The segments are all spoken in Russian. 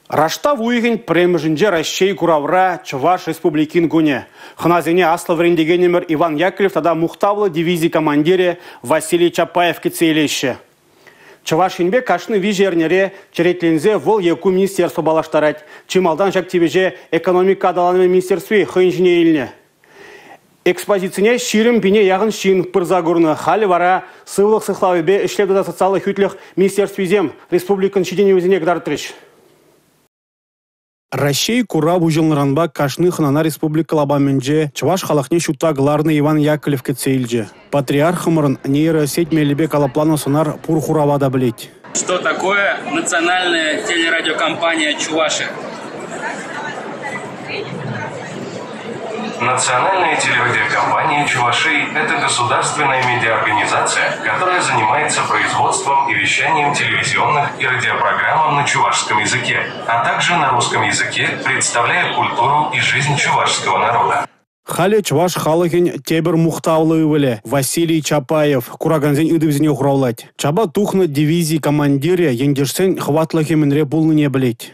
Раштав уйген премжинже Россия куравра Чуваш республикин гуне. Хназине асловрендегенемер Иван Яковлев тада мухтавлы дивизии командире Василий Чапаев кецейлеще. Чуваш инбе кашны вижернере черетлензе вол еку министерство балаштарать. Чималдан жактивеже экономика адаланымен министерстве хынжине илне. Экспозицине ширим бине яғын шин пырзагурны хали вара сывлық сықлавебе ішлебді социалы хүтліх министерствизем республикан шидене өзіне гдартрыш. Россия кура бужылныранба кашны хынана республика лабаменже Чуваш халахне шутта гларны Иван Яковлев кецейлже. Патриархымырын нейросеть мелебе калаплана сонар пурхуравада блеть. Что такое национальная телерадиокомпания Чуваши? Национальная телерадиокомпания Чуваши – это государственная медиаорганизация, которая занимается производством и вещанием телевизионных и радиопрограмм на чувашском языке, а также на русском языке, представляя культуру и жизнь чувашского народа. Хали Чуваш халыхин тебір мухтавлы ывыле Василий Чапаев кураганзен үдівзіне құраулать. Чаба тухна дивизии командире ендерсен хватлахимінре бұлны не білеть.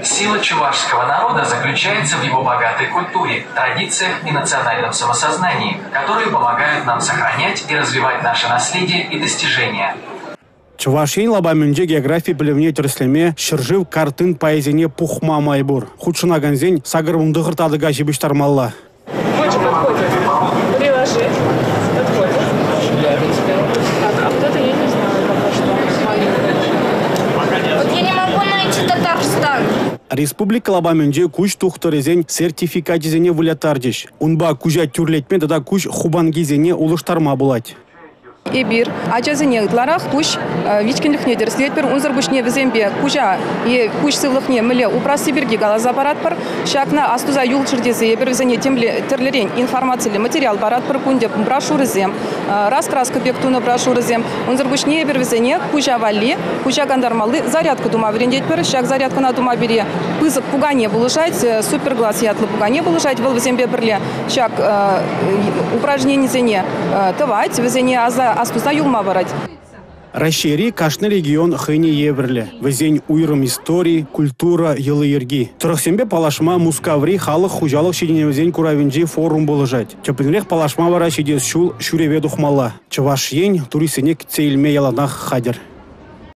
Сила чувашского народа заключается в его богатой культуре, традициях и национальном самосознании, которые помогают нам сохранять и развивать наше наследие и достижения. Чувашин лабаменже географии білімне түріслеме шыржив картын поэзине пухма майбур. Худшына ганзен сагыр мұндығыр тадыға жібіштармалла. Очень подходит. Приложи. Подходит. А кто-то я не знаю, пока что. Вот я не могу найти Татарстан. Республика лабаменже куш тухтырезен сертификатизене вылятардеш. Унба кужа тюрлетме дада куш хубангизене улыштарма булать. Эбир, ачазыне тларах куш вичкинлихне дерслетпер унзар бушне везембе кужа и куш сывлыхне мле упрасиберги галаза баратпар шакна астуза юлчырдезе эбир везене темле терлерень информация материал баратпар кунде брошюрызем раскраска бектуна брошюрызем унзар бушне эбир везене кужа вали кужа гандармалы зарядку дума врендетпер шак зарядка на дума бере пызык пугане булышать суперглаз ятлы пугане булышать выл везембе берле шак упражнение зене тывать везене астуза юлма барать. Рашери кашны регион хыни еврле. Везень уйрым истории, культура, елы ерги. Трохсембе палашма мускаври халық хужалық шедене везень куравинджи форум болыжать. Чапынрех палашма вара шедес шул шуреве духмала. Чуваш ень туристенек цейлме яланах хадер.